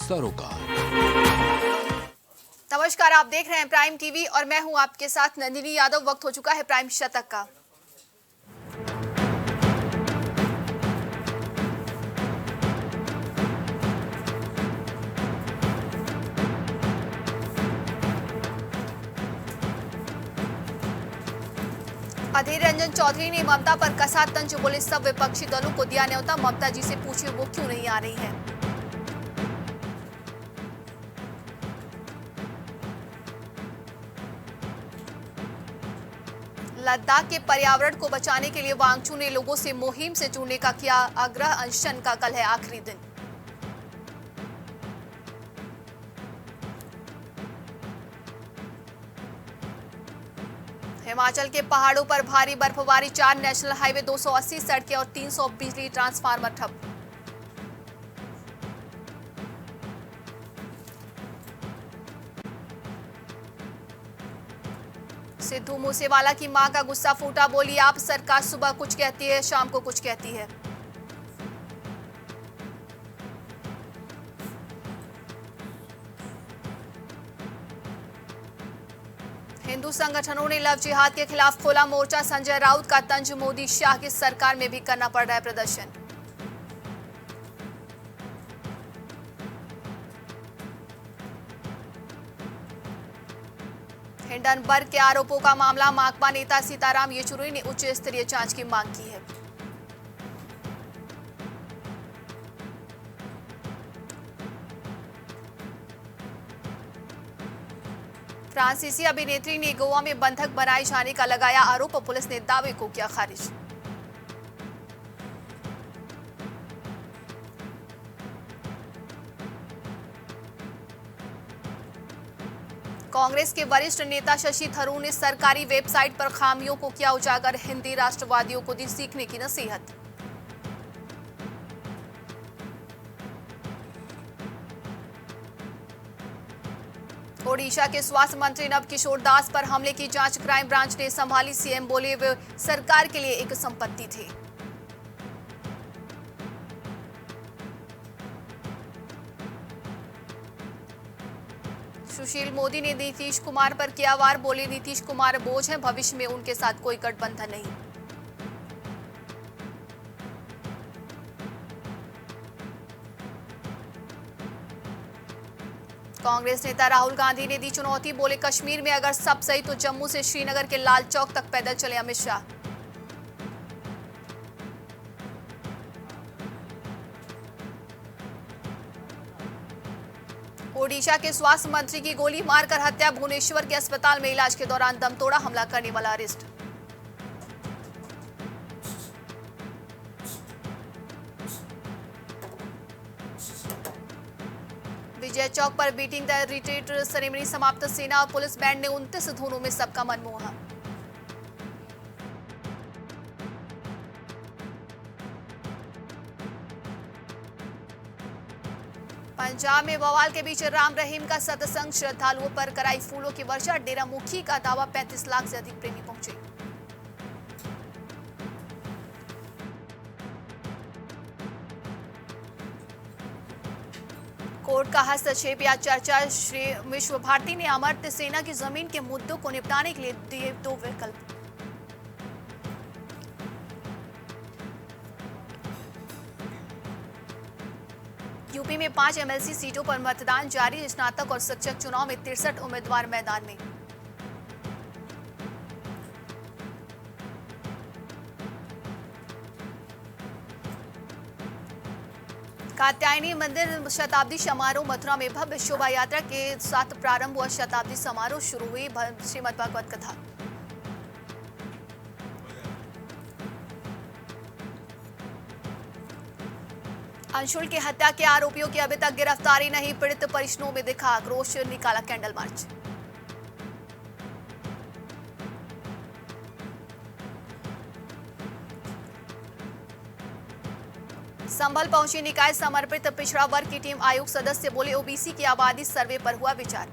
सरोकार। नमस्कार, आप देख रहे हैं प्राइम टीवी और मैं हूं आपके साथ नंदिनी यादव। वक्त हो चुका है प्राइम शतक का। अधीर रंजन चौधरी ने ममता पर कसा तंज, बोले सब विपक्षी दलों को दिया न्योता, ममता जी से पूछे वो क्यों नहीं आ रही है। लद्दाख के पर्यावरण को बचाने के लिए वांगचू ने लोगों से मुहिम से जुड़ने का किया आग्रह, अनशन का कल है आखिरी दिन। हिमाचल के पहाड़ों पर भारी बर्फबारी, 4 नेशनल हाईवे, 280 सड़कें और 300 बिजली ट्रांसफार्मर ठप। सिद्धू मूसेवाला की मां का गुस्सा फूटा, बोली आप सरकार सुबह कुछ कहती है, शाम को कुछ कहती है। हिंदू संगठनों ने लव जिहाद के खिलाफ खोला मोर्चा, संजय राउत का तंज, मोदी शाह की सरकार में भी करना पड़ रहा है प्रदर्शन। हिंडनबर्ग के आरोपों का मामला, माकपा नेता सीताराम येचुरी ने उच्च स्तरीय जांच की मांग की है। फ्रांसीसी अभिनेत्री ने गोवा में बंधक बनाए जाने का लगाया आरोप, पुलिस ने दावे को किया खारिज। कांग्रेस के वरिष्ठ नेता शशि थरूर ने सरकारी वेबसाइट पर खामियों को किया उजागर, हिंदी राष्ट्रवादियों को दी सीखने की नसीहत। ओडिशा के स्वास्थ्य मंत्री नव किशोर दास पर हमले की जांच क्राइम ब्रांच ने संभाली, सीएम बोले वे सरकार के लिए एक संपत्ति थे। सुशील मोदी ने नीतीश कुमार पर किया वार, बोले नीतीश कुमार बोझ हैं, भविष्य में उनके साथ कोई गठबंधन नहीं। कांग्रेस नेता राहुल गांधी ने दी चुनौती, बोले कश्मीर में अगर सब सही तो जम्मू से श्रीनगर के लाल चौक तक पैदल चले अमित शाह। ओडिशा के स्वास्थ्य मंत्री की गोली मारकर हत्या, भुवनेश्वर के अस्पताल में इलाज के दौरान दम तोड़ा, हमला करने वाला अरेस्ट। विजय चौक पर बीटिंग द रिट्रीट सेरेमनी समाप्त, सेना और पुलिस बैंड ने 29 धुनों में सबका मन मोहा। पंजाब में बवाल के बीच राम रहीम का सत्संग, श्रद्धालुओं पर कराई फूलों की वर्षा, डेरा मुखी का दावा 35 लाख से अधिक प्रेमी पहुंचे। कोर्ट का हस्तक्षेप या चर्चा, श्री विश्व भारती ने अमर्त्य सेना की जमीन के मुद्दों को निपटाने के लिए दिए 2 विकल्प। यूपी में 5 एमएलसी सीटों पर मतदान जारी, स्नातक और शिक्षक चुनाव में 63 उम्मीदवार मैदान में। कात्यायनी मंदिर शताब्दी समारोह, मथुरा में भव्य शोभा यात्रा के साथ प्रारंभ हुआ शताब्दी समारोह, शुरू हुई श्रीमद् भागवत कथा। अंशुल की हत्या के आरोपियों की अभी तक गिरफ्तारी नहीं, पीड़ित परिजनों में दिखा आक्रोश, निकाला कैंडल मार्च। संभल पहुंची निकाय समर्पित पिछड़ा वर्ग की टीम, आयोग सदस्य बोले ओबीसी की आबादी सर्वे पर हुआ विचार।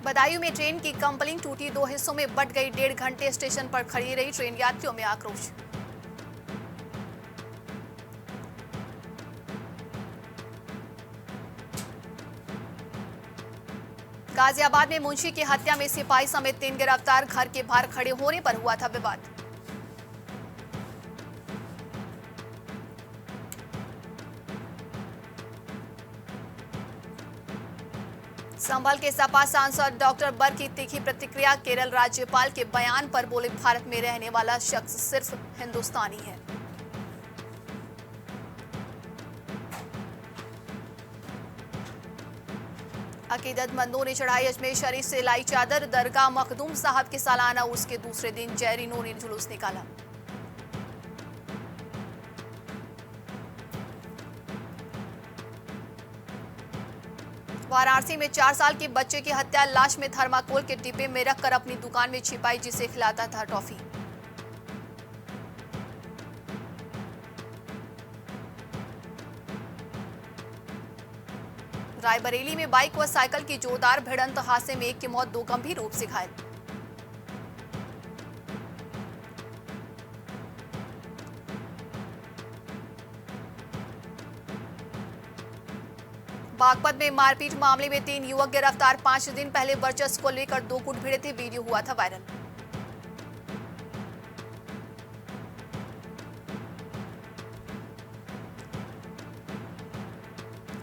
बदायूं में ट्रेन की कंपलिंग टूटी, 2 हिस्सों में बंट गई, 1.5 घंटे स्टेशन पर खड़ी रही ट्रेन, यात्रियों में आक्रोश। गाजियाबाद में मुंशी की हत्या में सिपाही समेत 3 गिरफ्तार, घर के बाहर खड़े होने पर हुआ था विवाद। संभल के सपा सांसद डॉक्टर बर की तीखी प्रतिक्रिया, केरल राज्यपाल के बयान पर बोले भारत में रहने वाला शख्स सिर्फ हिंदुस्तानी है। अकीदतमंदों ने चढ़ाई अजमेर शरीफ से लाई चादर, दरगाह मखदूम साहब के सालाना उर्स के दूसरे दिन जैरीनों ने जुलूस निकाला। वाराणसी में 4 साल के बच्चे की हत्या, लाश में थर्माकोल के डिब्बे में रखकर अपनी दुकान में छिपाई, जिसे खिलाता था टॉफी। रायबरेली में बाइक व साइकिल की जोरदार भिड़ंत, हादसे में एक की मौत, 2 गंभीर रूप से घायल। बागपत में मारपीट मामले में 3 युवक गिरफ्तार, 5 दिन पहले वर्चस्व को लेकर 2 गुट भिड़े थे, वीडियो हुआ था वायरल।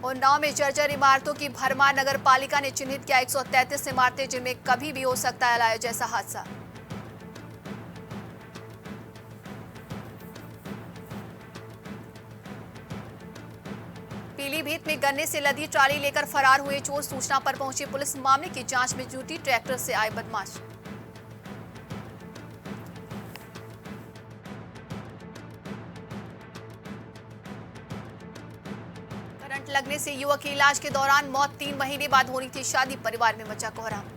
उन्नाव में जर्जर इमारतों की भरमार, नगर पालिका ने चिन्हित किया 133 इमारतें, जिनमें कभी भी हो सकता है अलाय जैसा हादसा। पीलीभीत में गन्ने से लदी ट्राली लेकर फरार हुए चोर, सूचना पर पहुंची पुलिस, मामले की जांच में जुटी, ट्रैक्टर से आए बदमाश। करंट लगने से युवक की इलाज के दौरान मौत, 3 महीने बाद होनी थी शादी, परिवार में मचा कोहराम।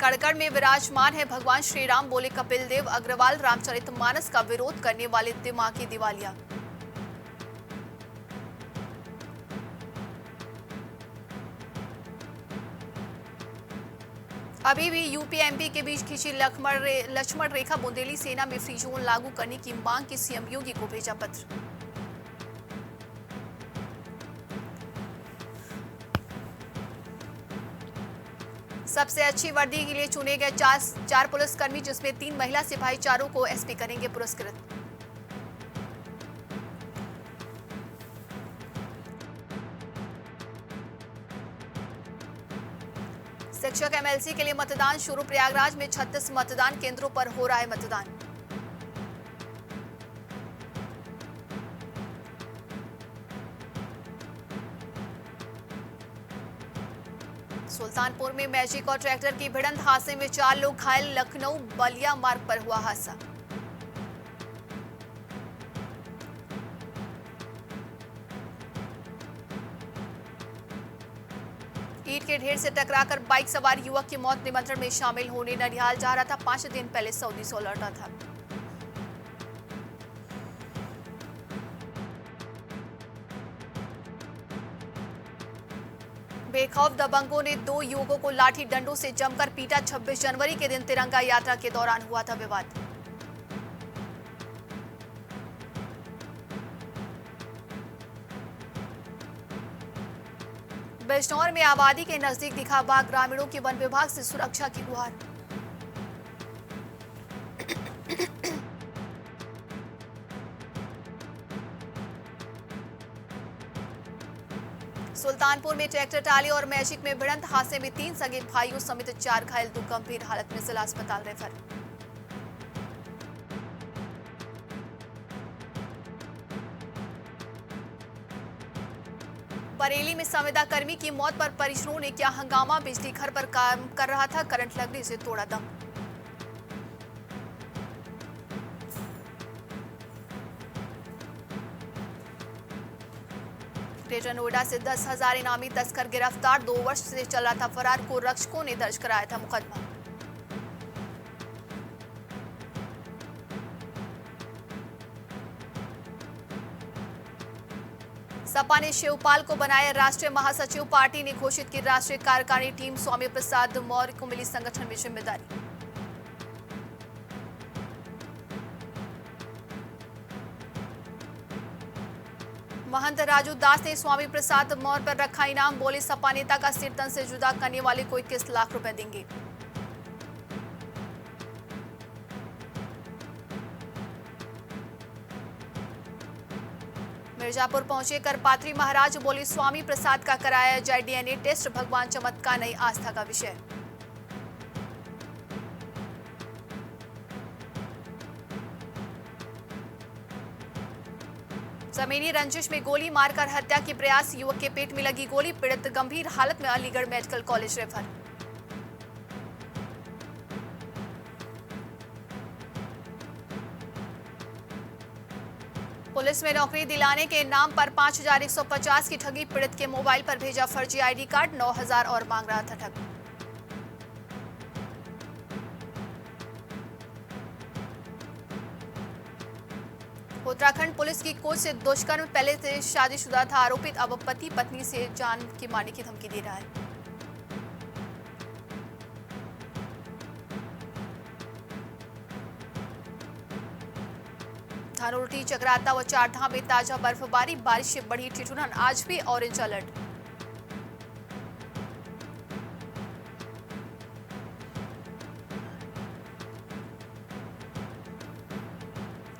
कड़कड़ में विराजमान है भगवान श्री राम, बोले कपिल देव, अग्रवाल, रामचरितमानस का विरोध करने वाले दिमागी दिवालिया। अभी भी यूपी एमपी के बीच खिंची लक्ष्मण रेखा, बुंदेली सेना में फ्री जोन लागू करने की मांग की, सीएम योगी को भेजा पत्र। सबसे अच्छी वर्दी के लिए चुने गए 4 पुलिसकर्मी, जिसमें 3 महिला सिपाही, चारों को एसपी करेंगे पुरस्कृत। शिक्षक एमएलसी के लिए मतदान शुरू, प्रयागराज में 36 मतदान केंद्रों पर हो रहा है मतदान। सुल्तानपुर में मैजिक और ट्रैक्टर की भिड़ंत, हादसे में 4 लोग घायल, लखनऊ बलिया मार्ग पर हुआ हादसा। ईंट के ढेर से टकराकर बाइक सवार युवक की मौत, निमंत्रण में शामिल होने ननिहाल जा रहा था, 5 दिन पहले सऊदी से लौटा था। बेखौफ दबंगों ने 2 युवकों को लाठी डंडों से जमकर पीटा, 26 जनवरी के दिन तिरंगा यात्रा के दौरान हुआ था विवाद। बिजनौर में आबादी के नजदीक दिखा बाघ, ग्रामीणों की वन विभाग से सुरक्षा की गुहार। सुल्तानपुर में ट्रैक्टर टाली और मैजिक में भिड़ंत, हादसे में 3 सगे भाइयों समेत 4 घायल, 2 गंभीर हालत में जिला अस्पताल रेफर। बरेली में संविदा कर्मी की मौत पर परिजनों ने किया हंगामा, बिजली घर पर काम कर रहा था, करंट लगने से तोड़ा दम। ग्रेटर नोएडा से 10,000 इनामी तस्कर गिरफ्तार, 2 वर्ष से चल रहा था फरार, को रक्षकों ने दर्ज कराया था मुकदमा। सपा ने शिवपाल को बनाया राष्ट्रीय महासचिव। पार्टी ने घोषित की राष्ट्रीय कार्यकारिणी टीम। स्वामी प्रसाद मौर्य को मिली संगठन में जिम्मेदारी। महंत राजू दास ने स्वामी प्रसाद मौर्य पर रखा इनाम। बोले सपा नेता का सिर तन से जुदा करने वाले को 21 लाख रुपए देंगे। मिर्जापुर पहुंचे करपात्री महाराज। बोले स्वामी प्रसाद का कराया जाए डीएनए टेस्ट। भगवान चमत्कार नई आस्था का विषय। जमीनी रंजिश में गोली मारकर हत्या की प्रयास। युवक के पेट में लगी गोली। पीड़ित गंभीर हालत में Aligarh medical college refer. Police में नौकरी दिलाने के नाम पर 5,150 की ठगी। पीड़ित के मोबाइल पर भेजा फर्जी आईडी कार्ड। 9,000 और मांग रहा था ठग। उत्तराखंड पुलिस की कोच से दुष्कर्म। पहले से शादीशुदा था आरोपित, अब पति पत्नी से जान की मारने की धमकी दे रहा है। धनोल्टी चक्राता व चारधाम में ताजा बर्फबारी। बारिश से बढ़ी ठिठुरन। आज भी ऑरेंज अलर्ट।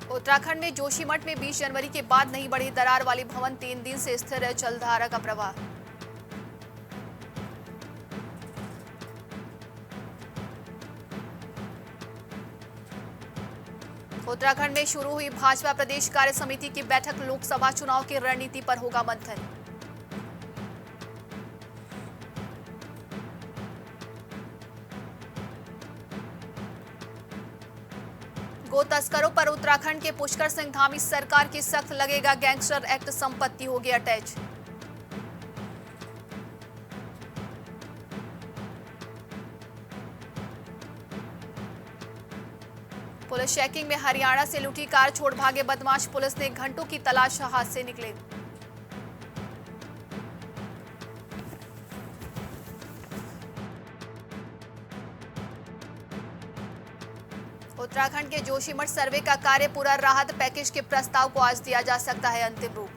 उत्तराखंड में जोशीमठ में 20 जनवरी के बाद नहीं बढ़ी दरार वाली भवन। 3 दिन से स्थिर है जलधारा का प्रवाह। उत्तराखंड में शुरू हुई भाजपा प्रदेश कार्य समिति की बैठक। लोकसभा चुनाव की रणनीति पर होगा मंथन। गो तस्करों पर उत्तराखंड के पुष्कर सिंह धामी। सरकार की सख्त लगेगा गैंगस्टर एक्ट। संपत्ति हो गया अटैच। पुलिस चेकिंग में हरियाणा से लूटी कार छोड़ भागे बदमाश। पुलिस ने घंटों की तलाश हाथ से निकले। उत्तराखंड के जोशीमठ सर्वे का कार्य पूरा। राहत पैकेज के प्रस्ताव को आज दिया जा सकता है अंतिम रूप।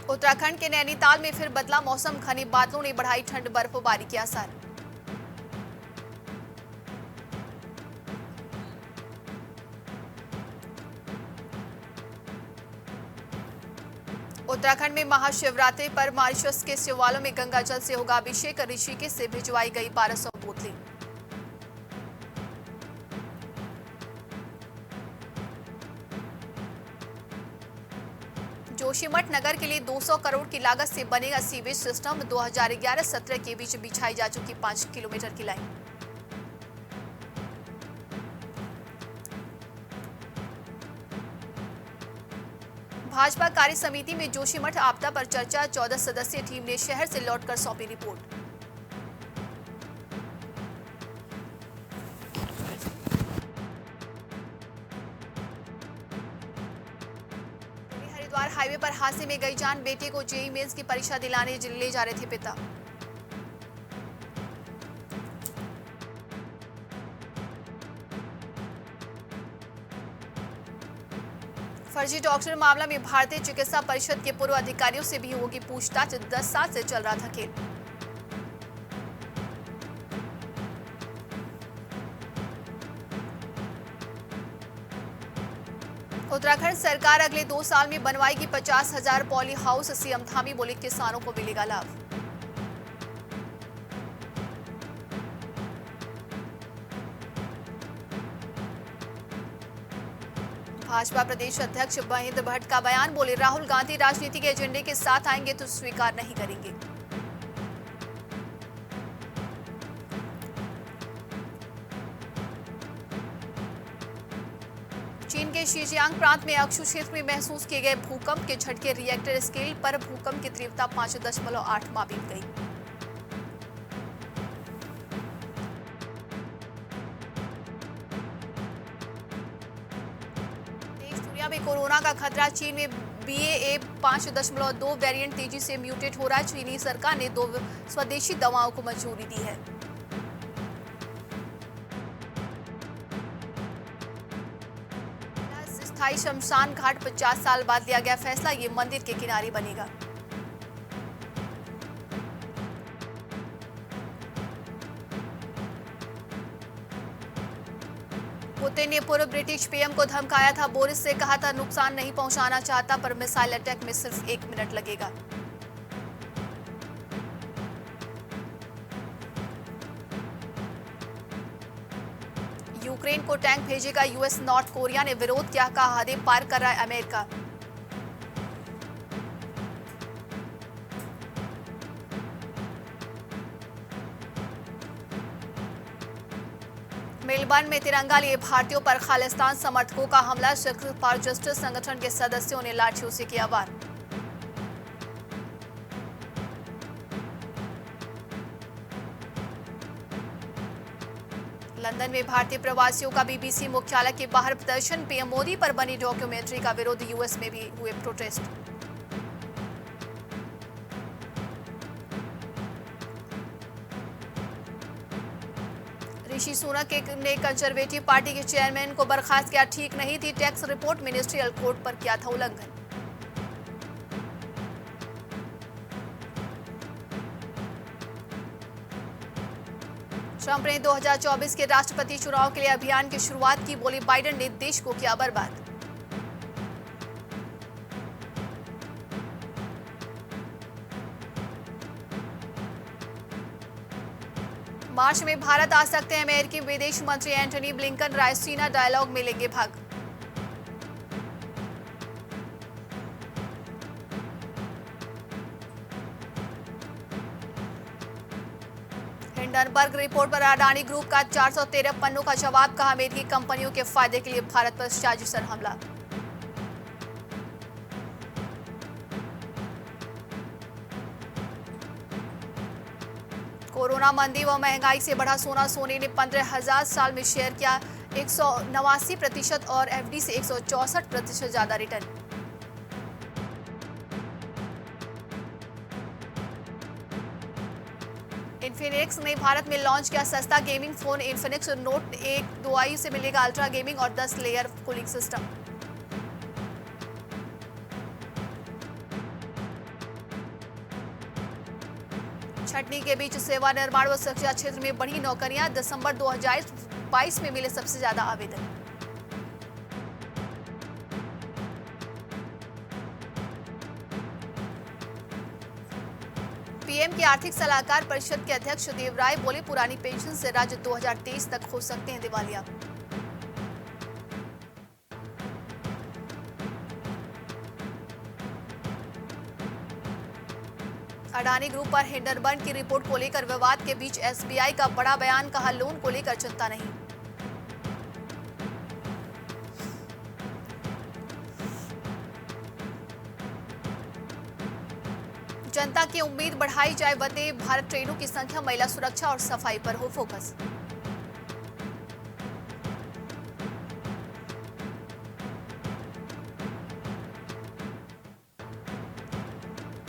उत्तराखंड के नैनीताल में फिर बदला मौसम। घने बादलों ने बढ़ाई ठंड। बर्फबारी के आसार। उत्तराखंड में महाशिवरात्रि पर मॉरिशस के शिवालयों में गंगा जल से होगा अभिषेक। ऋषिकेश से भिजवाई गई 1200 बोतलें। जोशीमठ नगर के लिए 200 करोड़ की लागत से बनेगा सीवेज सिस्टम। 2011-17 के बीच बिछाई जा चुकी 5 किलोमीटर की लाइन। भाजपा कार्य समिति में जोशीमठ आपदा पर चर्चा। 14 सदस्यीय टीम ने शहर से लौटकर सौंपी रिपोर्ट। हरिद्वार हाईवे पर हादसे में गई जान। बेटे को जेईई मेंस की परीक्षा दिलाने ले जा रहे थे पिता। फर्जी डॉक्टर मामला में भारतीय चिकित्सा परिषद के पूर्व अधिकारियों से भी होगी पूछताछ। 10 साल से चल रहा था खेल। उत्तराखंड सरकार अगले 2 साल में बनवाएगी 50,000 पॉली हाउस। सीएम धामी बोले किसानों को मिलेगा लाभ। भाजपा प्रदेश अध्यक्ष महेंद्र भट्ट का बयान। बोले राहुल गांधी राजनीति के एजेंडे के साथ आएंगे तो स्वीकार नहीं करेंगे। चीन के शीजियांग प्रांत में अक्षु क्षेत्र में महसूस किए गए भूकंप के झटके। रिएक्टर स्केल पर भूकंप की तीव्रता 5.8 मापी गई। दुनिया में कोरोना का खतरा। चीन में BA.5.2 वेरिएंट तेजी से म्यूटेट हो रहा है। चीनी सरकार ने 2 स्वदेशी दवाओं को मंजूरी दी है। स्थायी शमशान घाट 50 साल बाद लिया गया फैसला। ये मंदिर के किनारे बनेगा। पुतिन ने पूर्व ब्रिटिश पीएम को धमकाया था। बोरिस से कहा था नुकसान नहीं पहुंचाना चाहता, पर मिसाइल अटैक में सिर्फ 1 मिनट लगेगा। यूक्रेन को टैंक भेजेगा यूएस। नॉर्थ कोरिया ने विरोध किया, कहा हदें पार कर रहा है अमेरिका। मेलबर्न में तिरंगा लिए भारतीयों पर खालिस्तान समर्थकों का हमला। सिख फॉर जस्टिस संगठन के सदस्यों ने लाठियों से किया वार। लंदन में भारतीय प्रवासियों का बीबीसी मुख्यालय के बाहर प्रदर्शन। पीएम मोदी पर बनी डॉक्यूमेंट्री का विरोध। यूएस में भी हुए प्रोटेस्ट। ऋषि सुनक ने कंजर्वेटिव पार्टी के चेयरमैन को बर्खास्त किया, ठीक नहीं थी टैक्स रिपोर्ट। मिनिस्ट्रियल कोर्ट पर किया था उल्लंघन। ट्रंप ने 2024 के राष्ट्रपति चुनाव के लिए अभियान की शुरुआत की। बोली बाइडेन ने देश को किया बर्बाद। मार्च में भारत आ सकते हैं अमेरिकी विदेश मंत्री एंटनी ब्लिंकन। रायसीना डायलॉग में लेंगे भाग। हिंडनबर्ग रिपोर्ट पर अडानी ग्रुप का 413 पन्नों का जवाब। कहा अमेरिकी कंपनियों के फायदे के लिए भारत पर साजिशर हमला। कोरोना मंदी व महंगाई से बढ़ा सोना। सोने ने 15,000 साल में शेयर किया 189% और एफडी से 164% ज्यादा रिटर्न। इन्फिनिक्स ने भारत में लॉन्च किया सस्ता gaming phone. Infinix note 1 2i से मिलेगा अल्ट्रा गेमिंग और 10 लेयर कूलिंग सिस्टम। छटनी के बीच सेवा निर्माण व शिक्षा क्षेत्र में बढ़ी नौकरियां। दिसंबर 2022 में मिले सबसे ज्यादा आवेदन। पीएम की आर्थिक सलाहकार परिषद के अध्यक्ष देवराय बोले पुरानी पेंशन से राज्य 2023 तक हो सकते हैं दिवालिया। अडानी ग्रुप पर हिंडनबर्ग की रिपोर्ट को लेकर विवाद के बीच एसबीआई का बड़ा बयान। कहा लोन को लेकर चिंता नहीं। जनता की उम्मीद बढ़ाई जाए। वंदे भारत ट्रेनों की संख्या, महिला सुरक्षा और सफाई पर हो फोकस।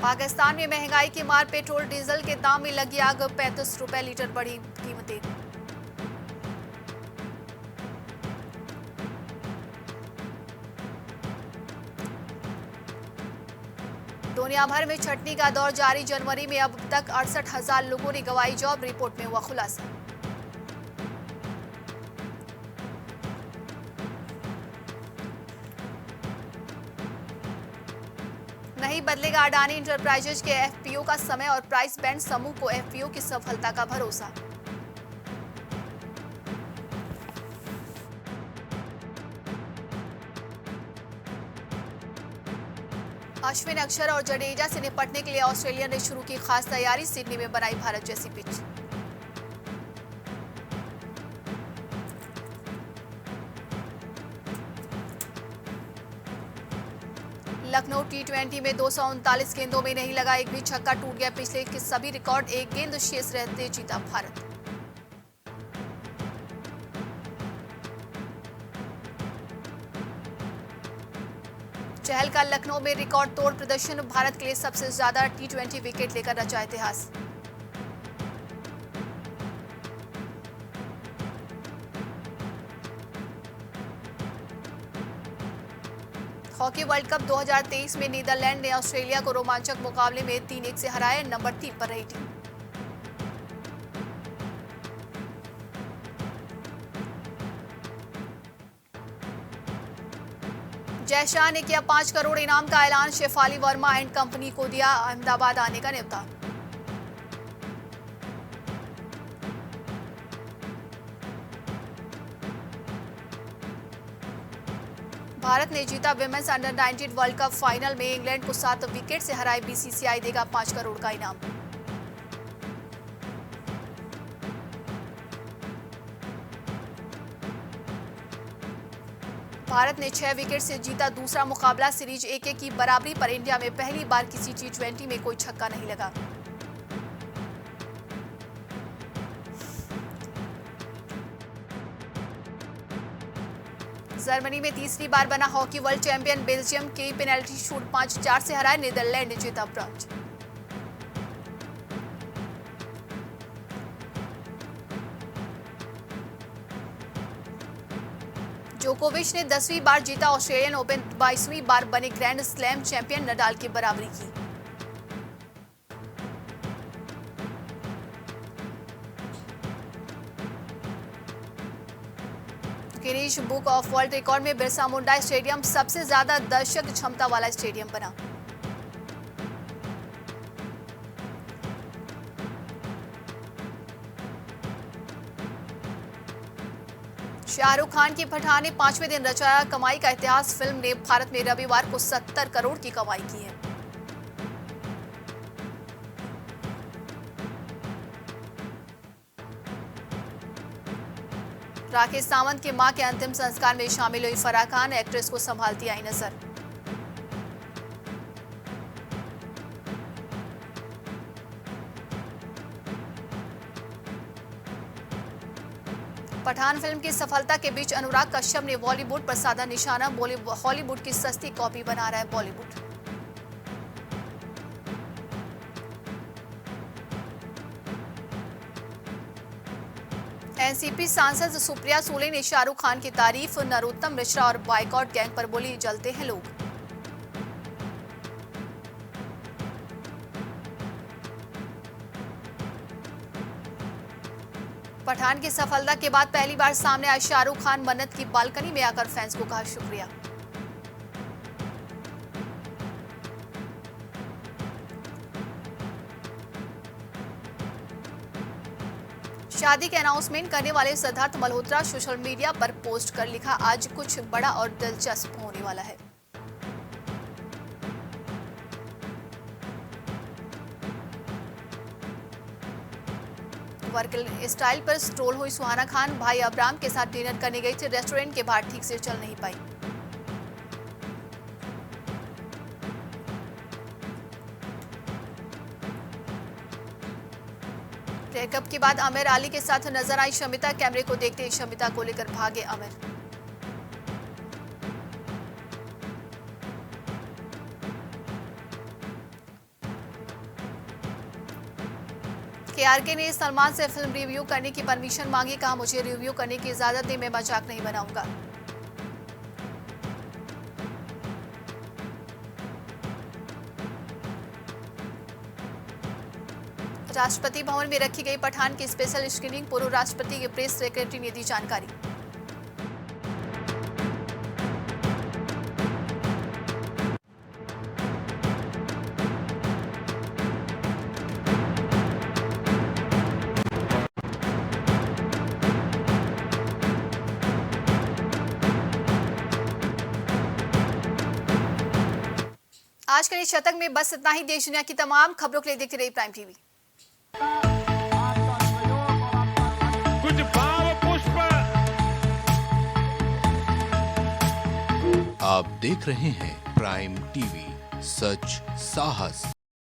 पाकिस्तान में महंगाई की मार। पेट्रोल डीजल के दाम में लगी आग। 35 रुपए लीटर बढ़ी कीमतें। दुनिया भर में छटनी का दौर जारी। जनवरी में अब तक 68,000 लोगों ने गंवाई जॉब। रिपोर्ट में हुआ खुलासा। नहीं बदलेगा अडानी इंटरप्राइजेज के एफपीओ का समय और प्राइस बैंड। समूह को एफपीओ की सफलता का भरोसा। अश्विन, अक्षर और जडेजा से निपटने के लिए ऑस्ट्रेलिया ने शुरू की खास तैयारी। सिडनी में बनाई भारत जैसी पिच। लखनऊ T20 में 239 गेंदों में नहीं लगा एक भी छक्का। टूट गया पिछले के सभी रिकॉर्ड। एक गेंद शेष रहते जीता भारत। चहल का लखनऊ में रिकॉर्ड तोड़ प्रदर्शन, भारत के लिए सबसे ज्यादा T20 विकेट लेकर रचा इतिहास। हॉकी वर्ल्ड कप 2023 में नीदरलैंड ने ऑस्ट्रेलिया को रोमांचक मुकाबले में 3-1 से हराया, नंबर 3 पर रही टीम। जय शाह ने किया 5 करोड़ इनाम का ऐलान, शेफाली वर्मा एंड कंपनी को दिया अहमदाबाद आने का न्योता। भारत ने जीता women's under 19 world cup final में, इंग्लैंड को 7 विकेट से हराए, बीसीसीआई देगा 5 करोड़ का इनाम। भारत ने 6 विकेट से जीता दूसरा मुकाबला, सीरीज 1-1 की बराबरी पर। इंडिया में पहली बार किसी T20 में कोई छक्का नहीं लगा। जर्मनी में तीसरी बार बना हॉकी वर्ल्ड चैंपियन बेल्जियम की पेनल्टी शूट 5-4 से हराए, नीदरलैंड ने जीता ब्रॉन्ज। जोकोविच ने 10वीं बार जीता ऑस्ट्रेलियन ओपन, 22वीं बार बने ग्रैंड स्लैम चैंपियन, नडाल की बराबरी की। Guinness book of world record में बिरसा मुंडा स्टेडियम सबसे ज्यादा दर्शक क्षमता वाला स्टेडियम बना। शाहरुख खान की पठान ने 5वें दिन रचाया कमाई का इतिहास, फिल्म ने भारत में रविवार को 70 करोड़ की कमाई की है। राकेश सावंत की मां के अंतिम संस्कार में शामिल हुई फराह खान, एक्ट्रेस को संभालती आई नजर। पठान फिल्म की सफलता के बीच अनुराग कश्यप ने बॉलीवुड पर साधा निशाना, हॉलीवुड की सस्ती कॉपी बना रहा है बॉलीवुड। एनसीपी सांसद सुप्रिया सूले ने शाहरुख खान की तारीफ, नरोत्तम मिश्रा और बाइकॉट गैंग पर बोली जलते हैं लोग। पठान की सफलता के बाद पहली बार सामने आए शाहरुख खान, मन्नत की बालकनी में आकर फैंस को कहा शुक्रिया। शादी के अनाउंसमेंट करने वाले सिद्धार्थ मल्होत्रा सोशल मीडिया पर पोस्ट कर लिखा, आज कुछ बड़ा और दिलचस्प होने वाला है। वर्क स्टाइल पर स्ट्रोल हुई सुहाना खान, भाई अब्राम के साथ डिनर करने गई थी, रेस्टोरेंट के बाहर ठीक से चल नहीं पाई। ब्रेकअप के बाद आमिर आली के साथ नजर आई शमिता, कैमरे को देखते ही शमिता को लेकर भागे आमिर। केआरके ने सलमान से फिल्म रिव्यू करने की परमिशन मांगी, कहा मुझे रिव्यू करने की इजाजत दे, मैं मजाक नहीं बनाऊंगा। राष्ट्रपति भवन में रखी गई पठान की स्पेशल स्क्रीनिंग, पूर्व राष्ट्रपति के प्रेस सेक्रेटरी ने दी जानकारी। आज के लिए शतक में बस इतना ही। देश दुनिया की तमाम खबरों के लिए देखते रहिए प्राइम टीवी। कुछ भाव पुष्प। आप देख रहे हैं प्राइम टीवी, सच साहस